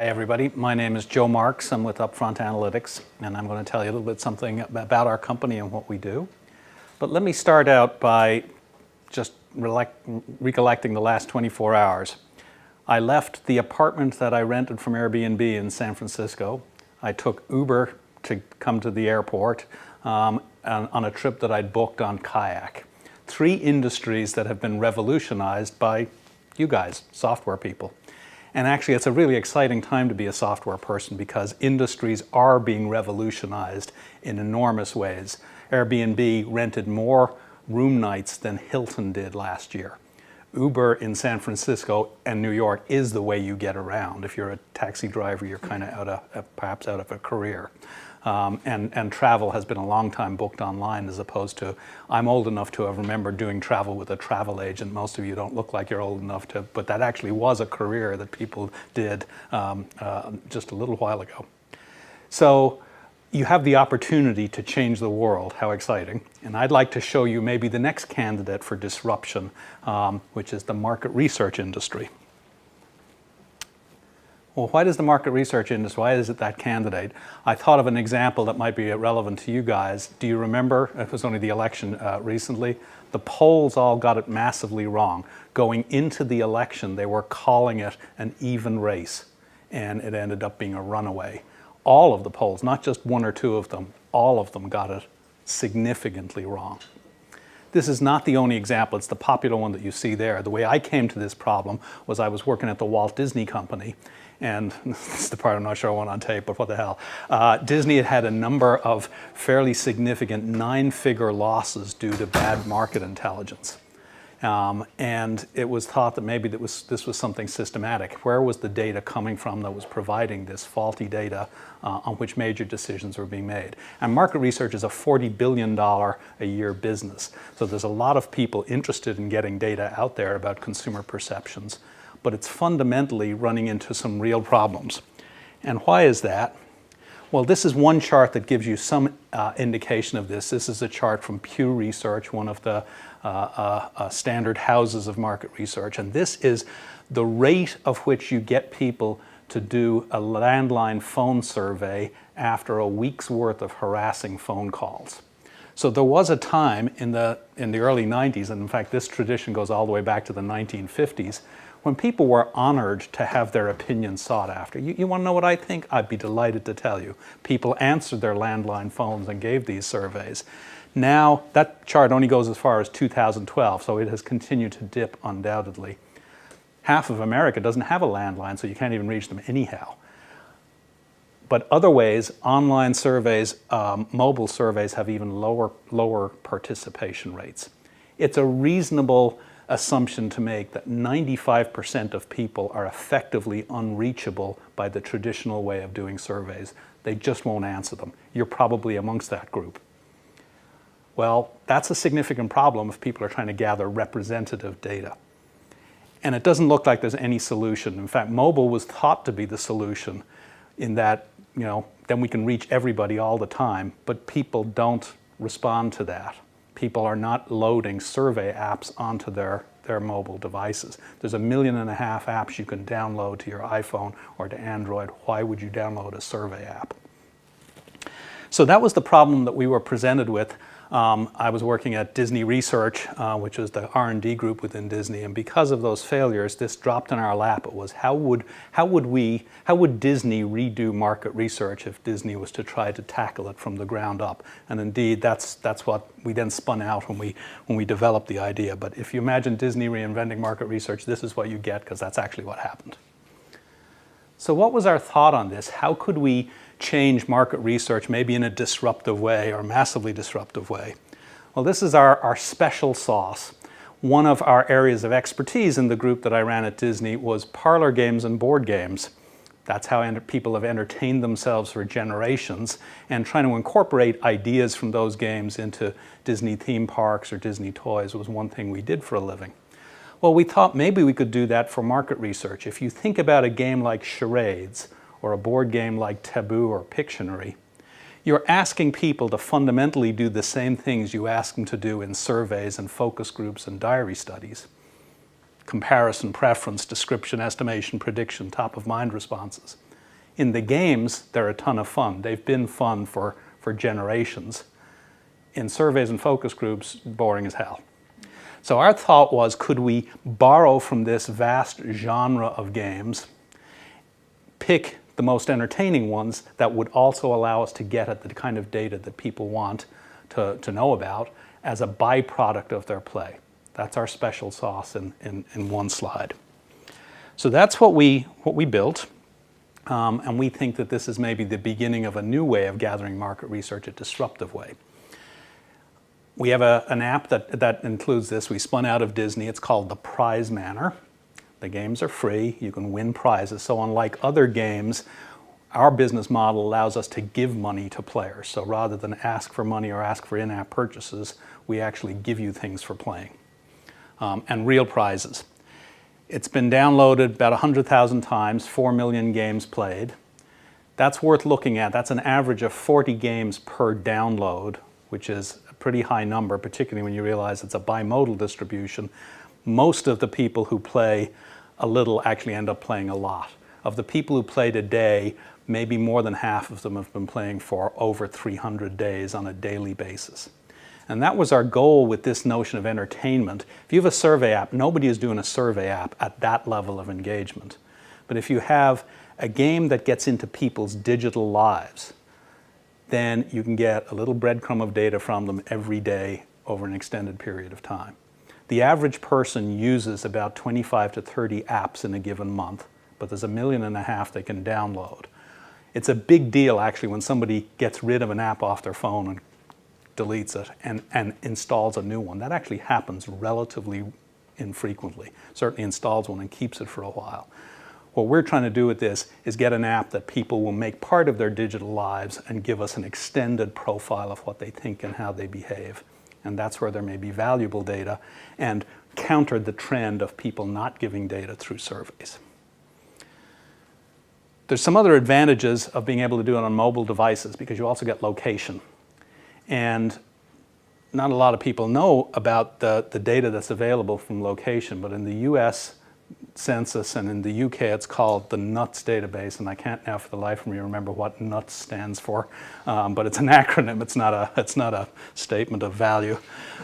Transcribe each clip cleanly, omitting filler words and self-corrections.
Hi everybody, my name is Joe Marks. I'm with Upfront Analytics, and I'm going to tell you a little bit something about our company and what we do. But let me start out by just recollecting the last 24 hours. I left the apartment that I rented from Airbnb in San Francisco. I took Uber to come to the airport on a trip that I'd booked on Kayak. 3 industries that have been revolutionized by you guys, software people. And actually, it's a really exciting time to be a software person because industries are being revolutionized in enormous ways. Airbnb rented more room nights than Hilton did last year. Uber in San Francisco and New York is the way you get around. If you're a taxi driver, you're kind of perhaps out of a career. And travel has been a long time booked online, as opposed to, I'm old enough to have remembered doing travel with a travel agent. Most of you don't look like you're old enough to, but that actually was a career that people did just a little while ago. So you have the opportunity to change the world. How exciting. And I'd like to show you maybe the next candidate for disruption, which is the market research industry. Well, why does the market research industry, why is it that candidate? I thought of an example that might be relevant to you guys. Do you remember, it was only the election recently, the polls all got it massively wrong. Going into the election, they were calling it an even race, and it ended up being a runaway. All of the polls, not just 1 or 2 of them, all of them got it significantly wrong. This is not the only example, it's the popular one that you see there. The way I came to this problem was I was working at the Walt Disney Company, and this is the part I'm not sure I want on tape, but what the hell. Disney had had a number of fairly significant 9-figure losses due to bad market intelligence. And it was thought that maybe this was something systematic. Where was the data coming from that was providing this faulty data on which major decisions were being made? And market research is a $40 billion a year business. So there's a lot of people interested in getting data out there about consumer perceptions, but it's fundamentally running into some real problems. And why is that? Well, this is one chart that gives you some indication of this. This is a chart from Pew Research, one of the standard houses of market research. And this is the rate of which you get people to do a landline phone survey after a week's worth of harassing phone calls. So there was a time in the early 90s, and in fact this tradition goes all the way back to the 1950s, when people were honored to have their opinion sought after. You want to know what I think? I'd be delighted to tell you. People answered their landline phones and gave these surveys. Now, that chart only goes as far as 2012, so it has continued to dip undoubtedly. Half of America doesn't have a landline, so you can't even reach them anyhow. But other ways, online surveys, mobile surveys have even lower participation rates. It's a reasonable assumption to make that 95% of people are effectively unreachable by the traditional way of doing surveys. They just won't answer them. You're probably amongst that group. Well, that's a significant problem if people are trying to gather representative data. And it doesn't look like there's any solution. In fact, mobile was thought to be the solution in that, then we can reach everybody all the time, but people don't respond to that. People are not loading survey apps onto their mobile devices. There's 1.5 million apps you can download to your iPhone or to Android. Why would you download a survey app? So that was the problem that we were presented with. I was working at Disney Research, which is the R&D group within Disney, and because of those failures, this dropped in our lap. It was how would Disney redo market research if Disney was to try to tackle it from the ground up? And indeed, that's what we then spun out when we developed the idea. But if you imagine Disney reinventing market research, this is what you get, because that's actually what happened. So what was our thought on this? How could we change market research maybe in a disruptive way or massively disruptive way? Well, this is our special sauce. One of our areas of expertise in the group that I ran at Disney was parlor games and board games. That's how people have entertained themselves for generations, and trying to incorporate ideas from those games into Disney theme parks or Disney toys was one thing we did for a living. Well, we thought maybe we could do that for market research. If you think about a game like charades or a board game like Taboo or Pictionary, you're asking people to fundamentally do the same things you ask them to do in surveys and focus groups and diary studies. Comparison, preference, description, estimation, prediction, top-of-mind responses. In the games, they're a ton of fun. They've been fun for generations. In surveys and focus groups, boring as hell. So our thought was, could we borrow from this vast genre of games, pick the most entertaining ones that would also allow us to get at the kind of data that people want to know about as a byproduct of their play. That's our special sauce in one slide. So that's what we built. And we think that this is maybe the beginning of a new way of gathering market research, a disruptive way. We have an app that includes this. We spun out of Disney. It's called the Prize Manor. The games are free. You can win prizes. So unlike other games, our business model allows us to give money to players. So rather than ask for money or ask for in-app purchases, we actually give you things for playing, and real prizes. It's been downloaded about 100,000 times, 4 million games played. That's worth looking at. That's an average of 40 games per download, which is a pretty high number, particularly when you realize it's a bimodal distribution. Most of the people who play a little actually end up playing a lot. Of the people who played a day, maybe more than half of them have been playing for over 300 days on a daily basis. And that was our goal with this notion of entertainment. If you have a survey app, nobody is doing a survey app at that level of engagement. But if you have a game that gets into people's digital lives, then you can get a little breadcrumb of data from them every day over an extended period of time. The average person uses about 25 to 30 apps in a given month, but there's 1.5 million they can download. It's a big deal, actually, when somebody gets rid of an app off their phone and deletes it and installs a new one. That actually happens relatively infrequently. Certainly installs one and keeps it for a while. What we're trying to do with this is get an app that people will make part of their digital lives and give us an extended profile of what they think and how they behave. And that's where there may be valuable data and counter the trend of people not giving data through surveys. There's some other advantages of being able to do it on mobile devices because you also get location. And not a lot of people know about the data that's available from location, but in the US Census and in the UK it's called the NUTS database, and I can't now for the life of me remember what NUTS stands for, but it's an acronym, it's not a statement of value.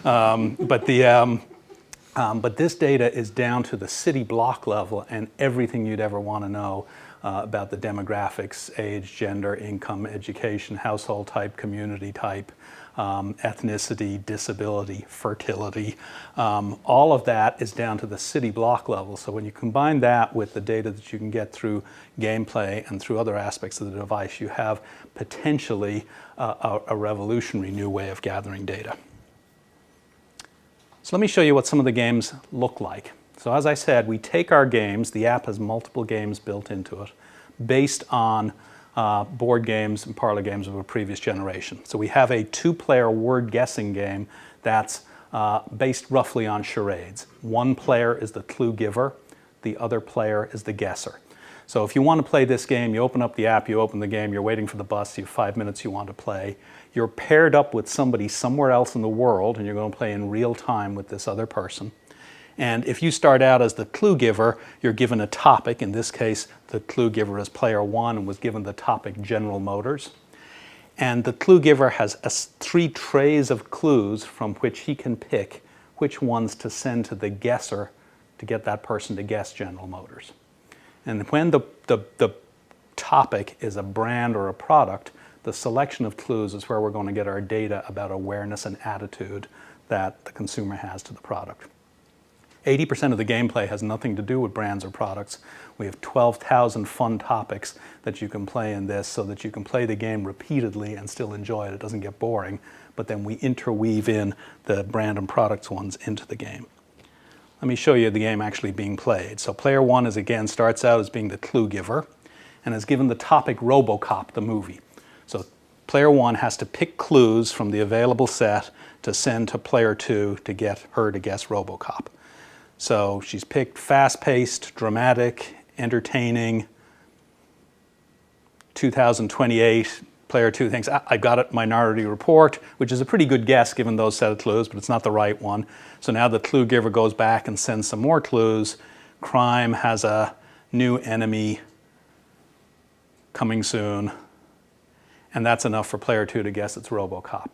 But this data is down to the city block level and everything you'd ever want to know about the demographics, age, gender, income, education, household type, community type, ethnicity, disability, fertility. All of that is down to the city block level. So when you combine that with the data that you can get through gameplay and through other aspects of the device, you have potentially a revolutionary new way of gathering data. So let me show you what some of the games look like. So as I said, we take our games, the app has multiple games built into it, based on board games and parlor games of a previous generation. So we have a 2-player word guessing game that's based roughly on charades. One player is the clue giver, the other player is the guesser. So if you want to play this game, you open up the app, you open the game, you're waiting for the bus, you have 5 minutes you want to play. You're paired up with somebody somewhere else in the world and you're going to play in real time with this other person. And if you start out as the clue giver, you're given a topic. In this case, the clue giver is player 1 and was given the topic General Motors. And the clue giver has 3 trays of clues from which he can pick which ones to send to the guesser to get that person to guess General Motors. And when the topic is a brand or a product, the selection of clues is where we're going to get our data about awareness and attitude that the consumer has to the product. 80% of the gameplay has nothing to do with brands or products. We have 12,000 fun topics that you can play in this so that you can play the game repeatedly and still enjoy it. It doesn't get boring, but then we interweave in the brand and products ones into the game. Let me show you the game actually being played. So player 1 is again starts out as being the clue giver and is given the topic RoboCop, the movie. So player 1 has to pick clues from the available set to send to player 2 to get her to guess RoboCop. So she's picked fast-paced, dramatic, entertaining, 2028. Player 2 thinks, I got it, Minority Report, which is a pretty good guess given those set of clues, but it's not the right one. So now the clue giver goes back and sends some more clues. Crime has a new enemy, coming soon, and that's enough for player 2 to guess it's RoboCop.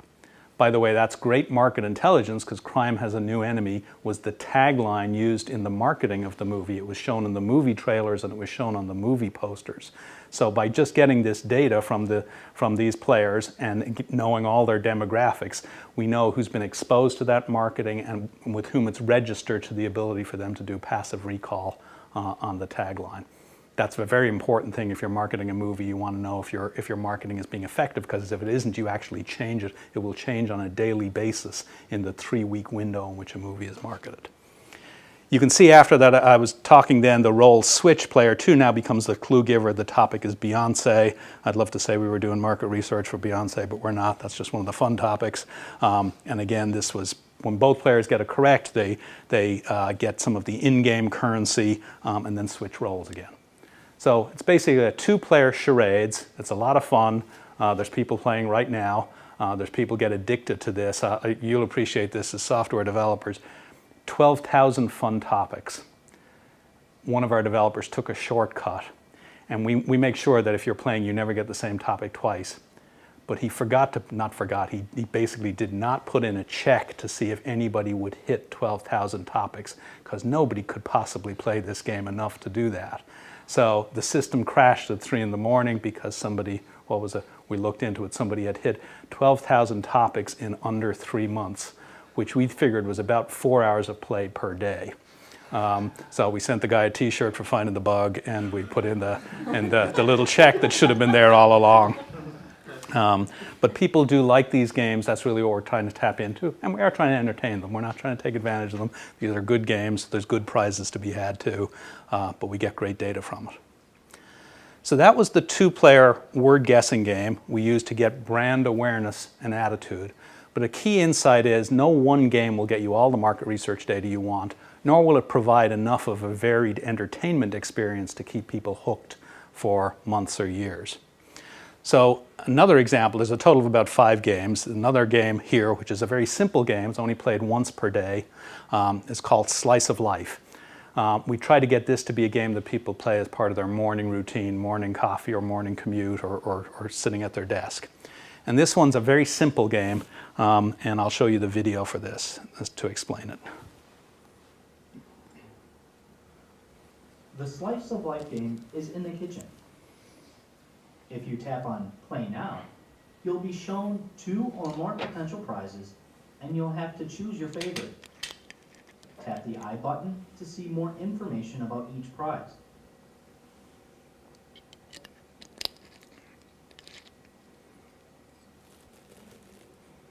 By the way, that's great market intelligence because crime has a new enemy was the tagline used in the marketing of the movie. It was shown in the movie trailers and it was shown on the movie posters. So by just getting this data from these players and knowing all their demographics, we know who's been exposed to that marketing and with whom it's registered to the ability for them to do passive recall on the tagline. That's a very important thing if you're marketing a movie. You want to know if your marketing is being effective, because if it isn't, you actually change it. It will change on a daily basis in the 3-week window in which a movie is marketed. You can see after that I was talking then, the role switch. Player 2 now becomes the clue giver. The topic is Beyonce. I'd love to say we were doing market research for Beyonce, but we're not. That's just one of the fun topics. And again, this was when both players get it correct, they get some of the in-game currency and then switch roles again. So it's basically a 2-player charades. It's a lot of fun. There's people playing right now. There's people get addicted to this. You'll appreciate this as software developers. 12,000 fun topics. One of our developers took a shortcut. And we make sure that if you're playing, you never get the same topic twice. But he he basically did not put in a check to see if anybody would hit 12,000 topics, because nobody could possibly play this game enough to do that. So the system crashed at 3 in the morning because somebody, we looked into it, somebody had hit 12,000 topics in under 3 months, which we figured was about 4 hours of play per day. So we sent the guy a t-shirt for finding the bug, and we put in the little check that should have been there all along. But people do like these games. That's really what we're trying to tap into. And we are trying to entertain them. We're not trying to take advantage of them. These are good games. There's good prizes to be had too. But we get great data from it. So that was the 2-player word guessing game we used to get brand awareness and attitude. But a key insight is no one game will get you all the market research data you want, nor will it provide enough of a varied entertainment experience to keep people hooked for months or years. So another example is a total of about 5 games. Another game here, which is a very simple game, it's only played once per day, is called Slice of Life. We try to get this to be a game that people play as part of their morning routine, morning coffee or morning commute, or sitting at their desk. And this one's a very simple game, and I'll show you the video for this to explain it. The Slice of Life game is in the kitchen. If you tap on Play Now, you'll be shown 2 or more potential prizes, and you'll have to choose your favorite. Tap the I button to see more information about each prize.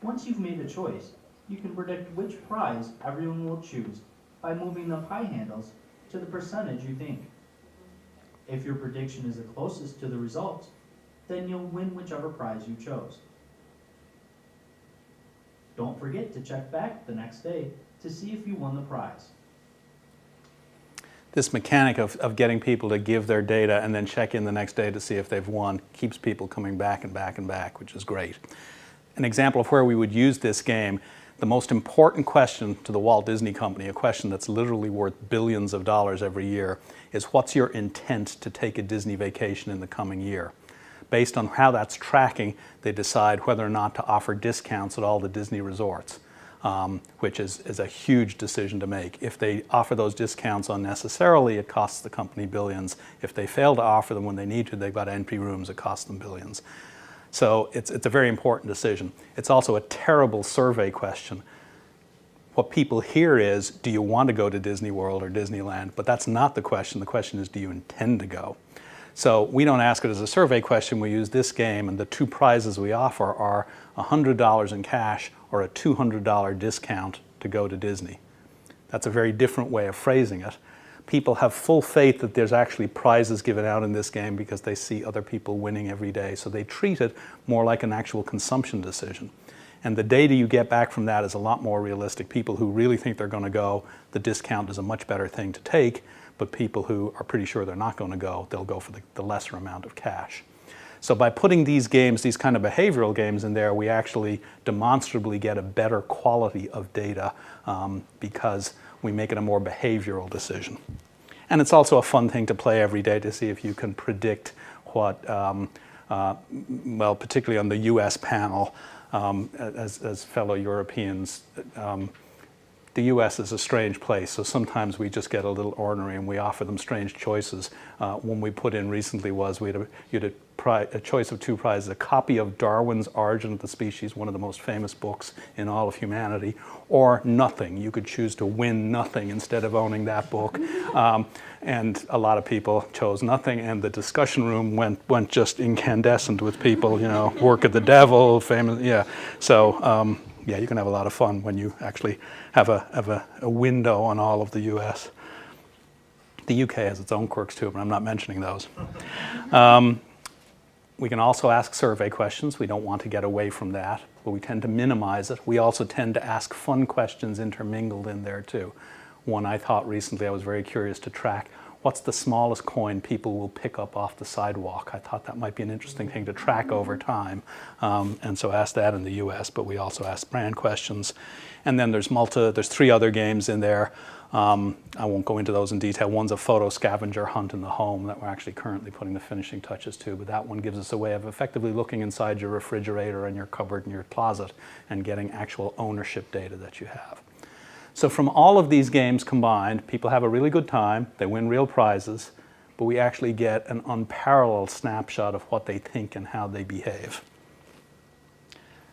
Once you've made a choice, you can predict which prize everyone will choose by moving the pie handles to the percentage you think. If your prediction is the closest to the results, then you'll win whichever prize you chose. Don't forget to check back the next day to see if you won the prize. This mechanic of getting people to give their data and then check in the next day to see if they've won keeps people coming back and back and back, which is great. An example of where we would use this game, the most important question to the Walt Disney Company, a question that's literally worth billions of dollars every year, is what's your intent to take a Disney vacation in the coming year? Based on how that's tracking, they decide whether or not to offer discounts at all the Disney resorts, which is a huge decision to make. If they offer those discounts unnecessarily, it costs the company billions. If they fail to offer them when they need to, they've got empty rooms, it costs them billions. So it's a very important decision. It's also a terrible survey question. What people hear is, do you want to go to Disney World or Disneyland? But that's not the question. The question is, do you intend to go? So we don't ask it as a survey question. We use this game, and the 2 prizes we offer are $100 in cash or a $200 discount to go to Disney. That's a very different way of phrasing it. People have full faith that there's actually prizes given out in this game because they see other people winning every day. So they treat it more like an actual consumption decision. And the data you get back from that is a lot more realistic. People who really think they're going to go, the discount is a much better thing to take. But people who are pretty sure they're not going to go, they'll go for the lesser amount of cash. So by putting these games, these kind of behavioral games in there, we actually demonstrably get a better quality of data because we make it a more behavioral decision. And it's also a fun thing to play every day to see if you can predict what, well, particularly on the US panel, as fellow Europeans, the US is a strange place, so sometimes we just get a little ornery and we offer them strange choices. One we put in recently was you had a choice of two prizes: a copy of Darwin's Origin of the Species, one of the most famous books in all of humanity, or nothing. You could choose to win nothing instead of owning that book. And a lot of people chose nothing, and the discussion room went just incandescent with people, you know, work of the devil, famous, yeah. So, yeah, you can have a lot of fun when you actually have a window on all of the US. The UK has its own quirks too, but I'm not mentioning those. We can also ask survey questions. We don't want to get away from that, but we tend to minimize it. We also tend to ask fun questions intermingled in there too. One I thought recently, I was very curious to track: what's the smallest coin people will pick up off the sidewalk? I thought that might be an interesting thing to track over time. And so asked that in the US, but we also asked brand questions. And then there's three other games in there. I won't go into those in detail. One's a photo scavenger hunt in the home that we're actually currently putting the finishing touches to, but that one gives us a way of effectively looking inside your refrigerator and your cupboard and your closet and getting actual ownership data that you have. So from all of these games combined, people have a really good time, they win real prizes, but we actually get an unparalleled snapshot of what they think and how they behave.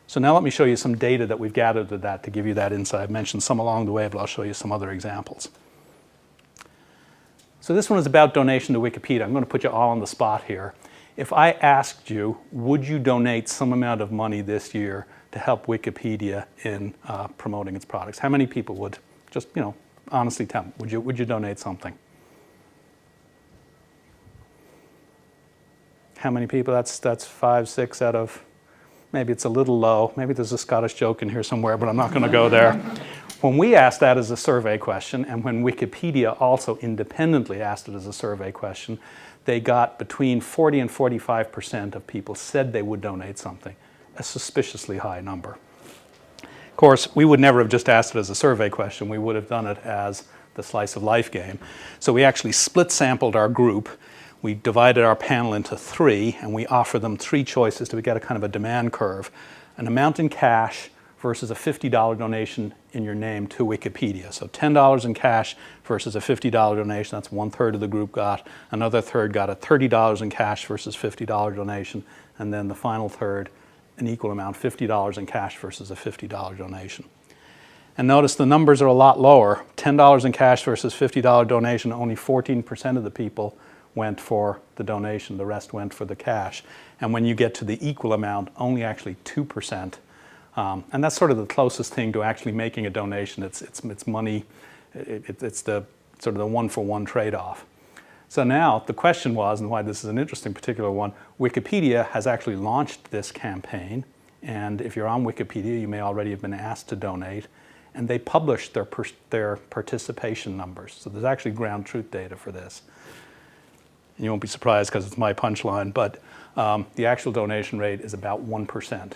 So now let me show you some data that we've gathered with that to give you that insight. I've mentioned some along the way, but I'll show you some other examples. So this one is about donation to Wikipedia. I'm going to put you all on the spot here. If I asked you, would you donate some amount of money this year to help Wikipedia in promoting its products? How many people would just, you know, honestly tell me, would you donate something? How many people? That's 5, 6 out of, maybe it's a little low. Maybe there's a Scottish joke in here somewhere, but I'm not going to go there. When we asked that as a survey question, and when Wikipedia also independently asked it as a survey question, they got between 40 and 45% of people said they would donate something. A suspiciously high number. Of course, we would never have just asked it as a survey question. We would have done it as the slice of life game. So we actually split sampled our group. We divided our panel into 3, and we offer them 3 choices to get a kind of a demand curve: an amount in cash versus a $50 donation in your name to Wikipedia. So $10 in cash versus a $50 donation. That's 1/3 of the group got. Another third got a $30 in cash versus $50 donation. And then the final third, an equal amount, $50 in cash versus a $50 donation. And notice the numbers are a lot lower. $10 in cash versus $50 donation, only 14% of the people went for the donation. The rest went for the cash. And when you get to the equal amount, only actually 2%. And that's sort of the closest thing to actually making a donation. It's money, it's the sort of the one-for-one trade-off. So now the question was, and why this is an interesting particular one, Wikipedia has actually launched this campaign, and if you're on Wikipedia, you may already have been asked to donate, and they published their participation numbers. So there's actually ground truth data for this. And you won't be surprised because it's my punchline, but the actual donation rate is about 1%.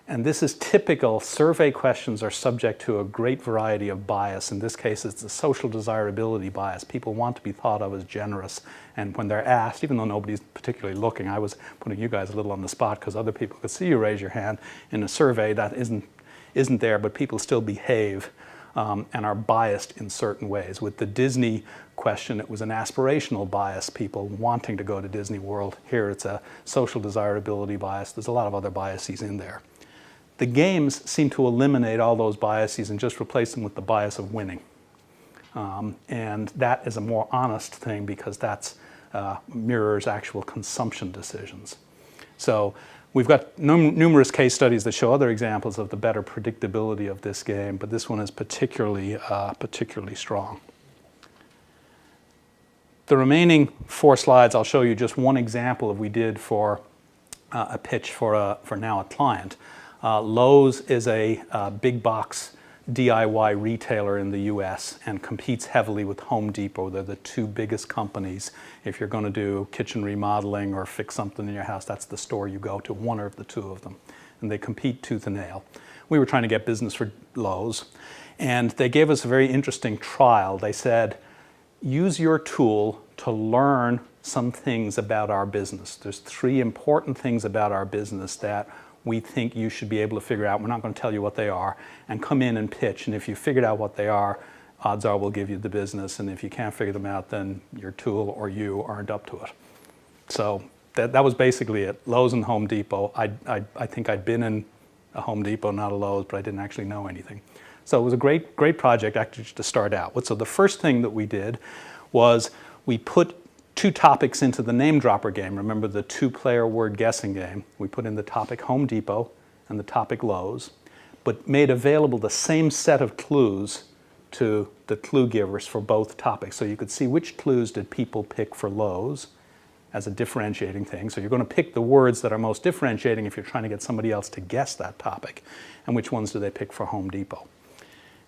And this is typical. Survey questions are subject to a great variety of bias. In this case, it's the social desirability bias. People want to be thought of as generous. And when they're asked, even though nobody's particularly looking, I was putting you guys a little on the spot because other people could see you raise your hand in a survey that isn't there, but people still behave and are biased in certain ways. With the Disney question, it was an aspirational bias, people wanting to go to Disney World. Here it's a social desirability bias. There's a lot of other biases in there. The games seem to eliminate all those biases and just replace them with the bias of winning. And that is a more honest thing because that mirrors actual consumption decisions. So we've got numerous case studies that show other examples of the better predictability of this game, but this one is particularly strong. The remaining 4 slides, I'll show you just one example of we did for a pitch for now a client. Lowe's is a big box DIY retailer in the US and competes heavily with Home Depot. They're the 2 biggest companies. If you're going to do kitchen remodeling or fix something in your house, that's the store you go to, one or the 2 of them. And they compete tooth and nail. We were trying to get business for Lowe's, and they gave us a very interesting trial. They said, use your tool to learn some things about our business. There's 3 important things about our business that we think you should be able to figure out. We're not going to tell you what they are, and come in and pitch. And if you figured out what they are, odds are we'll give you the business. And if you can't figure them out, then your tool or you aren't up to it. So that was basically it. Lowe's and Home Depot. I think I'd been in a Home Depot, not a Lowe's, but I didn't actually know anything. So it was a great project actually to start out with. So the first thing that we did was we put 2 topics into the name dropper game. Remember the 2-player word guessing game? We put in the topic Home Depot and the topic Lowe's, but made available the same set of clues to the clue givers for both topics. So you could see which clues did people pick for Lowe's as a differentiating thing. So you're going to pick the words that are most differentiating if you're trying to get somebody else to guess that topic, and which ones do they pick for Home Depot.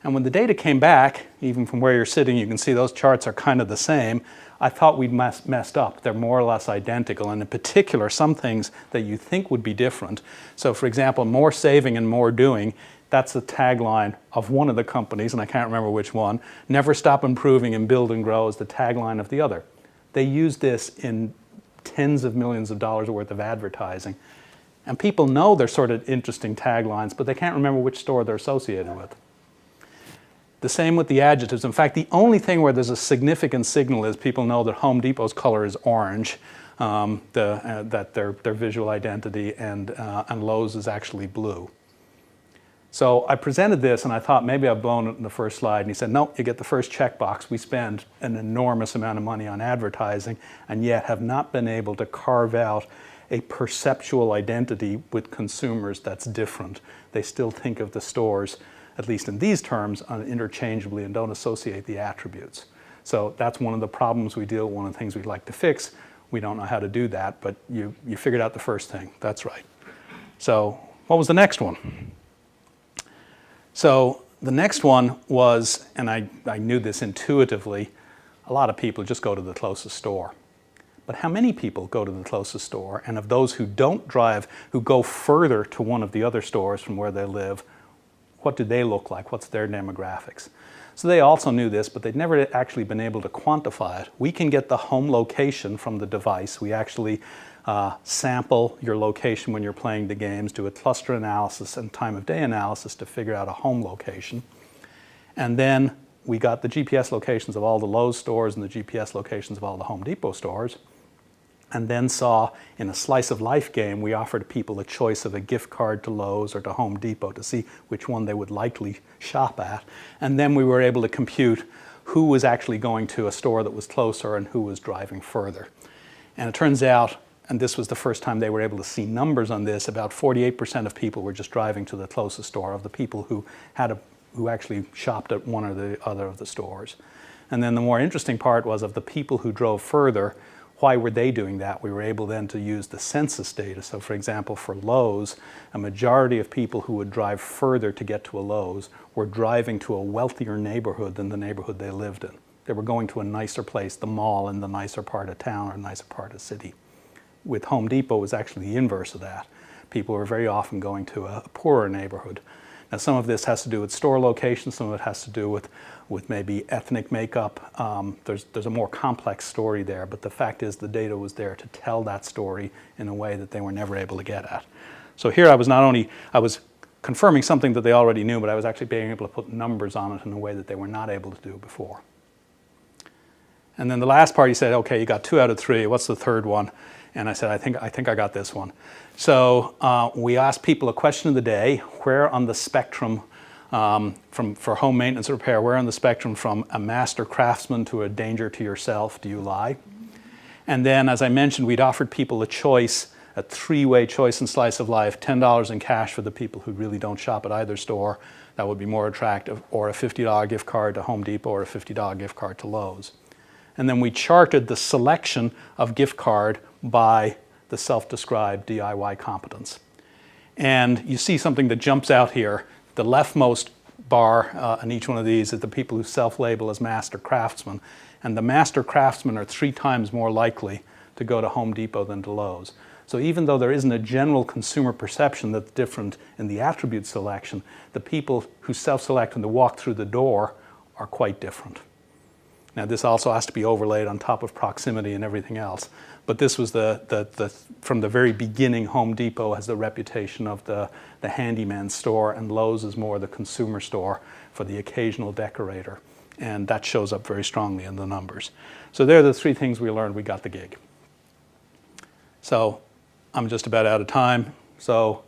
And when the data came back, even from where you're sitting, you can see those charts are kind of the same. I thought we'd messed up. They're more or less identical, and in particular, some things that you think would be different. So for example, more saving and more doing, that's the tagline of one of the companies, and I can't remember which one. Never stop improving and build and grow is the tagline of the other. They use this in tens of millions of dollars worth of advertising. And people know they're sort of interesting taglines, but they can't remember which store they're associated with. The same with the adjectives. In fact, the only thing where there's a significant signal is people know that Home Depot's color is orange, that their visual identity, and Lowe's is actually blue. So I presented this, and I thought maybe I've blown it in the first slide. And he said, no, you get the first checkbox. We spend an enormous amount of money on advertising, and yet have not been able to carve out a perceptual identity with consumers that's different. They still think of the stores, at least in these terms, interchangeably and don't associate the attributes. So that's one of the problems we deal with, one of the things we'd like to fix. We don't know how to do that, but you figured out the first thing. That's right. So what was the next one? So the next one was, and I knew this intuitively, a lot of people just go to the closest store. But how many people go to the closest store? And of those who don't drive, who go further to one of the other stores from where they live, what do they look like? What's their demographics? So they also knew this, but they'd never actually been able to quantify it. We can get the home location from the device. We actually sample your location when you're playing the games, do a cluster analysis and time of day analysis to figure out a home location. And then we got the GPS locations of all the Lowe's stores and the GPS locations of all the Home Depot stores. And then saw in a slice of life game, we offered people a choice of a gift card to Lowe's or to Home Depot to see which one they would likely shop at. And then we were able to compute who was actually going to a store that was closer and who was driving further. And it turns out, and this was the first time they were able to see numbers on this, about 48% of people were just driving to the closest store of the people who actually shopped at one or the other of the stores. And then the more interesting part was of the people who drove further, why were they doing that? We were able then to use the census data. So for example, for Lowe's, a majority of people who would drive further to get to a Lowe's were driving to a wealthier neighborhood than the neighborhood they lived in. They were going to a nicer place, the mall in the nicer part of town or nicer part of the city. With Home Depot, it was actually the inverse of that. People were very often going to a poorer neighborhood. Now some of this has to do with store location, some of it has to do with maybe ethnic makeup. There's a more complex story there, but the fact is the data was there to tell that story in a way that they were never able to get at. So here I was confirming something that they already knew, but I was actually being able to put numbers on it in a way that they were not able to do before. And then the last part, he said, okay, you got 2 out of 3, what's the third one? And I said, I think I got this one. So we asked people a question of the day: where on the spectrum for home maintenance and repair, where on the spectrum from a master craftsman to a danger to yourself do you lie? And then, as I mentioned, we'd offered people a choice, a 3-way choice and slice of life: $10 in cash for the people who really don't shop at either store, that would be more attractive, or a $50 gift card to Home Depot or a $50 gift card to Lowe's. And then we charted the selection of gift card by the self-described DIY competence. And you see something that jumps out here. The leftmost bar in each one of these is the people who self-label as master craftsmen. And the master craftsmen are 3 times more likely to go to Home Depot than to Lowe's. So even though there isn't a general consumer perception that's different in the attribute selection, the people who self-select when they walk through the door are quite different. Now this also has to be overlaid on top of proximity and everything else. But this was from the very beginning, Home Depot has the reputation of the handyman store, and Lowe's is more the consumer store for the occasional decorator. And that shows up very strongly in the numbers. So there are the 3 things we learned. We got the gig. So I'm just about out of time. So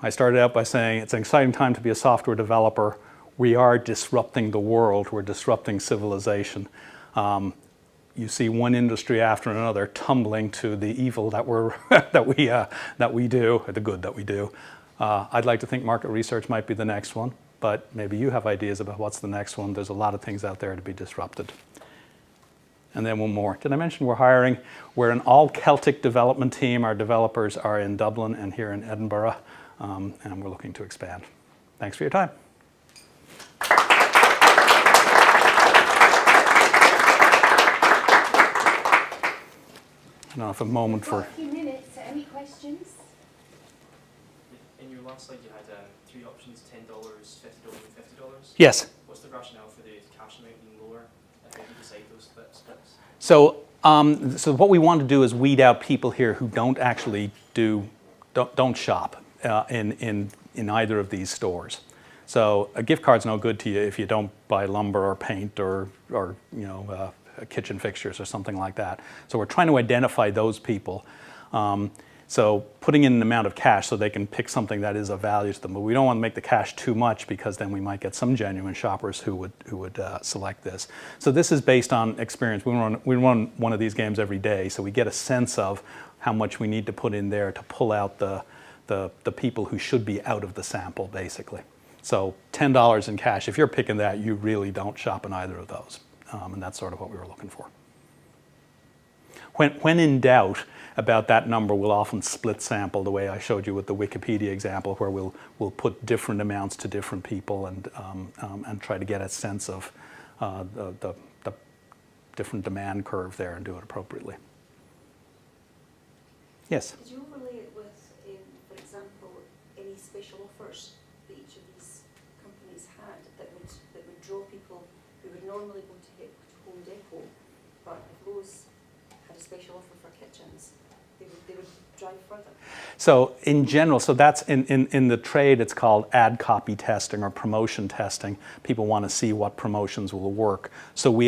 I started out by saying it's an exciting time to be a software developer. We are disrupting the world. We're disrupting civilization. You see one industry after another tumbling to the evil that we do, or the good that we do. I'd like to think market research might be the next one, but maybe you have ideas about what's the next one. There's a lot of things out there to be disrupted. And then one more. Did I mention we're hiring? We're an all-Celtic development team. Our developers are in Dublin and here in Edinburgh, and we're looking to expand. Thanks for your time. I don't know if a moment for... A few minutes. Any questions? In your last slide, you had 3 options: $10, $50, and $50. Yes. What's the rationale for the cash amount being lower? How do you decide those splits? So what we want to do is weed out people here who don't actually don't shop in either of these stores. So a gift card's no good to you if you don't buy lumber or paint or kitchen fixtures or something like that. So we're trying to identify those people. So putting in an amount of cash so they can pick something that is of value to them. But we don't want to make the cash too much, because then we might get some genuine shoppers who would select this. So this is based on experience. We run one of these games every day, so we get a sense of how much we need to put in there to pull out the people who should be out of the sample, basically. So $10 in cash, if you're picking that, you really don't shop in either of those. And that's sort of what we were looking for. When in doubt about that number, we'll often split sample the way I showed you with the Wikipedia example, where we'll put different amounts to different people and try to get a sense of the different demand curve there and do it appropriately. Yes? Did you overlay it with, for example, any special offers that each of these companies had that would draw people who would normally go to Home Depot, but if Lowe's had a special offer for kitchens, they would drive further? So in general, so that's in the trade, it's called ad copy testing or promotion testing. People want to see what promotions will work. So we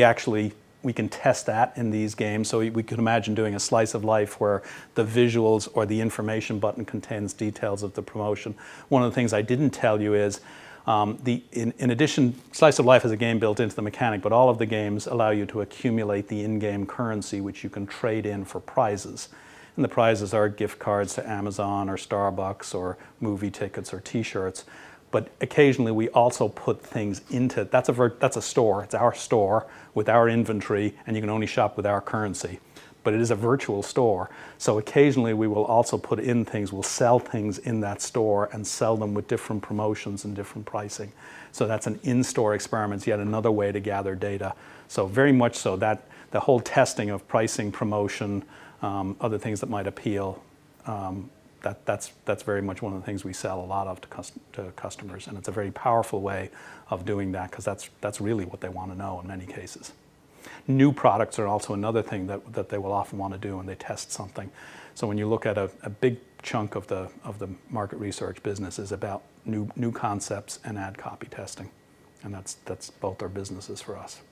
can test that in these games. So we could imagine doing a slice of life where the visuals or the information button contains details of the promotion. One of the things I didn't tell you is, in addition, Slice of Life has a game built into the mechanic, but all of the games allow you to accumulate the in-game currency, which you can trade in for prizes. And the prizes are gift cards to Amazon or Starbucks or movie tickets or T-shirts. But occasionally we also put things into, that's a store, it's our store with our inventory, and you can only shop with our currency. But it is a virtual store. So occasionally we will also put in things, we'll sell things in that store and sell them with different promotions and different pricing. So that's an in-store experiment, it's yet another way to gather data. So very much so that the whole testing of pricing, promotion, other things that might appeal, that's very much one of the things we sell a lot of to customers. And it's a very powerful way of doing that, because that's really what they want to know in many cases. New products are also another thing that they will often want to do when they test something. So when you look at a big chunk of the market research business is about new concepts and ad copy testing, and that's both our businesses for us.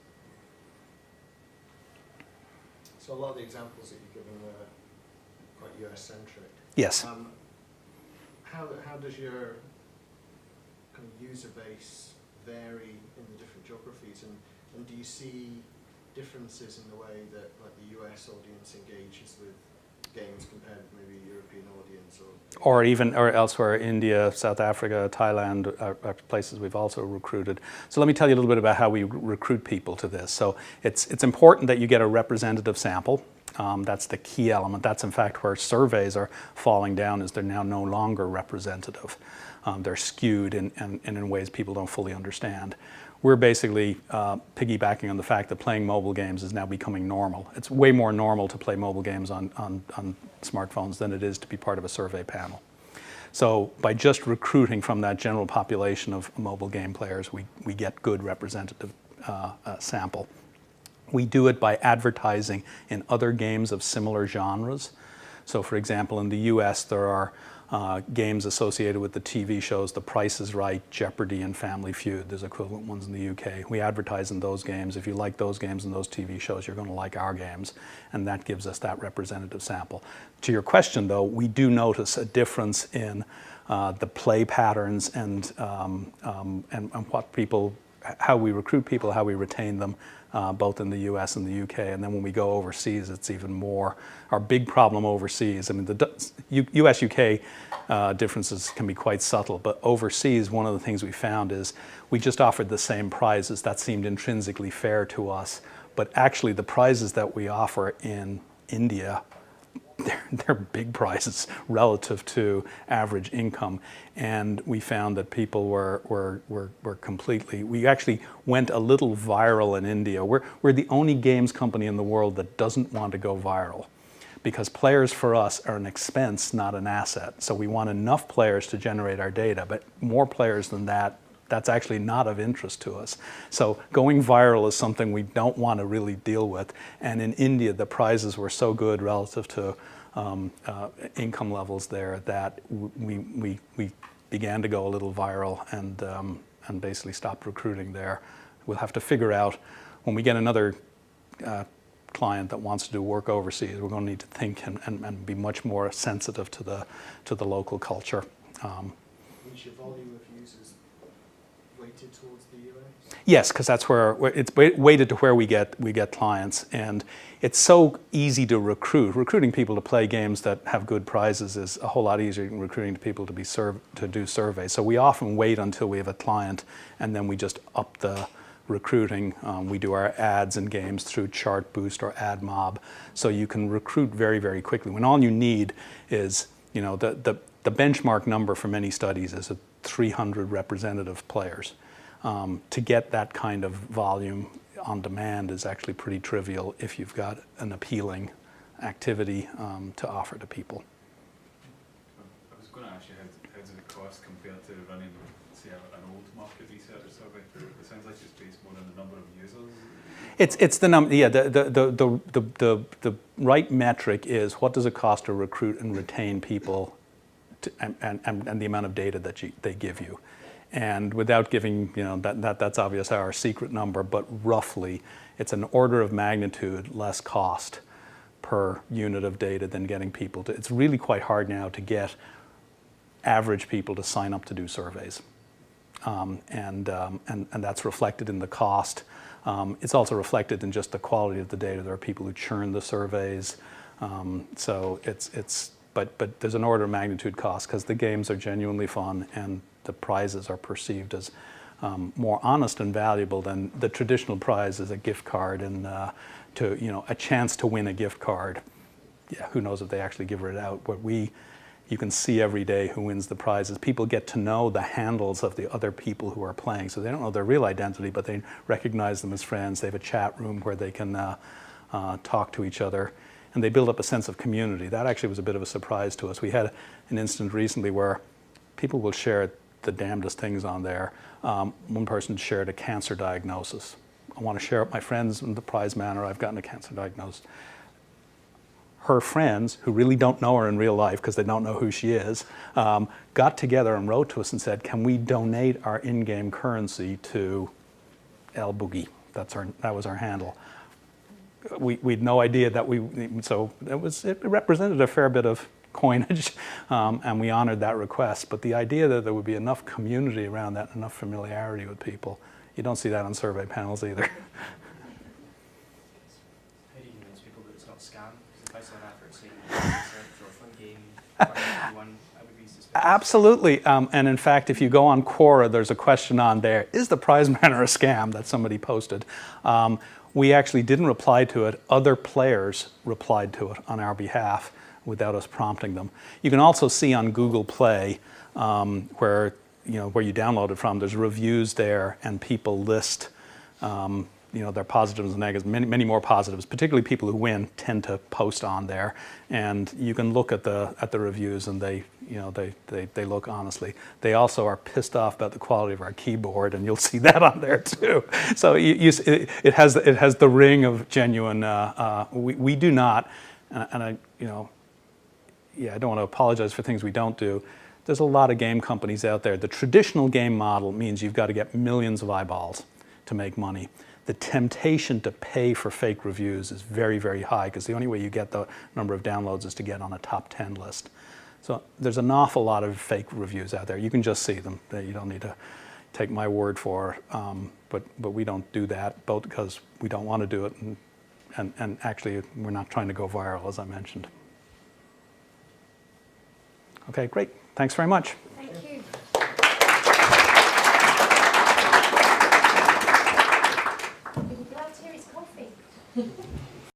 So a lot of the examples that you've given are quite US-centric. Yes. How does your kind of user base vary in the different geographies, and do you see differences in the way that like the US audience engages with games compared to maybe a European audience, or elsewhere, India, South Africa, Thailand are places we've also recruited. So let me tell you a little bit about how we recruit people to this. So it's important that you get a representative sample. That's the key element. That's in fact where surveys are falling down, is they're now no longer representative. They're skewed in ways people don't fully understand. We're basically piggybacking on the fact that playing mobile games is now becoming normal. It's way more normal to play mobile games on smartphones than it is to be part of a survey panel. So by just recruiting from that general population of mobile game players, we get good representative sample. We do it by advertising in other games of similar genres. So for example, in the US, there are games associated with the TV shows The Price is Right, Jeopardy, and Family Feud. There's equivalent ones in the UK. We advertise in those games. If you like those games and those TV shows, you're going to like our games, and that gives us that representative sample. To your question, though, we do notice a difference in the play patterns and what people, how we recruit people, how we retain them, both in the US and the UK. And then when we go overseas, it's even more. Our big problem overseas, I mean, the US-UK differences can be quite subtle, but overseas, one of the things we found is we just offered the same prizes. That seemed intrinsically fair to us, but actually the prizes that we offer in India, they're big prizes relative to average income, and we found that people were completely. We actually went a little viral in India. We're the only games company in the world that doesn't want to go viral, because players for us are an expense, not an asset. So we want enough players to generate our data, but more players than that, that's actually not of interest to us. So going viral is something we don't want to really deal with. And in India, the prizes were so good relative to income levels there that we began to go a little viral and basically stopped recruiting there. We'll have to figure out, when we get another client that wants to do work overseas, we're going to need to think and be much more sensitive to the local culture. Is your volume of users weighted towards the US? Yes, because that's where it's weighted to where we get clients, and it's so easy to recruit. Recruiting people to play games that have good prizes is a whole lot easier than recruiting people to do surveys. So we often wait until we have a client, and then we just up the recruiting. We do our ads and games through Chartboost or AdMob, so you can recruit very, very quickly. When all you need is, you know, the benchmark number for many studies is 300 representative players. To get that kind of volume on demand is actually pretty trivial if you've got an appealing activity to offer to people. I was going to ask you, how does it cost compared to running, say, an old market research survey? It sounds like it's based more on the number of users. It's the number. Yeah, the right metric is what does it cost to recruit and retain people, and the amount of data that they give you. And without giving, you know, that's obvious our secret number, but roughly it's an order of magnitude less cost per unit of data than getting people to. It's really quite hard now to get average people to sign up to do surveys, and that's reflected in the cost. It's also reflected in just the quality of the data. There are people who churn the surveys, so but there's an order of magnitude cost because the games are genuinely fun and the prizes are perceived as more honest and valuable than the traditional prize is a gift card and a chance to win a gift card. Yeah, who knows if they actually give it out? But you can see every day who wins the prizes. People get to know the handles of the other people who are playing, so they don't know their real identity, but they recognize them as friends. They have a chat room where they can talk to each other, and they build up a sense of community. That actually was a bit of a surprise to us. We had an incident recently where people will share the damnedest things on there. One person shared a cancer diagnosis. I want to share with my friends in the prize manner, I've gotten a cancer diagnosis. Her friends, who really don't know her in real life because they don't know who she is, got together and wrote to us and said, can we donate our in-game currency to El Boogie? That was our handle. We'd no idea that so it represented a fair bit of coinage, and we honored that request. But the idea that there would be enough community around that, enough familiarity with people, you don't see that on survey panels either. How do you convince people that it's not a scam? Because if I saw an advert saying research or fun game, I would be suspicious. Absolutely, and in fact, if you go on Quora, there's a question on there, is the prize manor a scam, that somebody posted. We actually didn't reply to it. Other players replied to it on our behalf without us prompting them. You can also see on Google Play, where you download it from, there's reviews there, and people list there are positives and negatives, many more positives, particularly people who win tend to post on there. And you can look at the reviews and they look honestly. They also are pissed off about the quality of our keyboard, and you'll see that on there too. So it has the ring of genuine, we do not, and I don't want to apologize for things we don't do. There's a lot of game companies out there. The traditional game model means you've got to get millions of eyeballs to make money. The temptation to pay for fake reviews is very, very high, because the only way you get the number of downloads is to get on a top 10 list. So there's an awful lot of fake reviews out there. You can just see them. You don't need to take my word for it. But we don't do that, both because we don't want to do it, and actually we're not trying to go viral, as I mentioned. Okay, great. Thanks very much.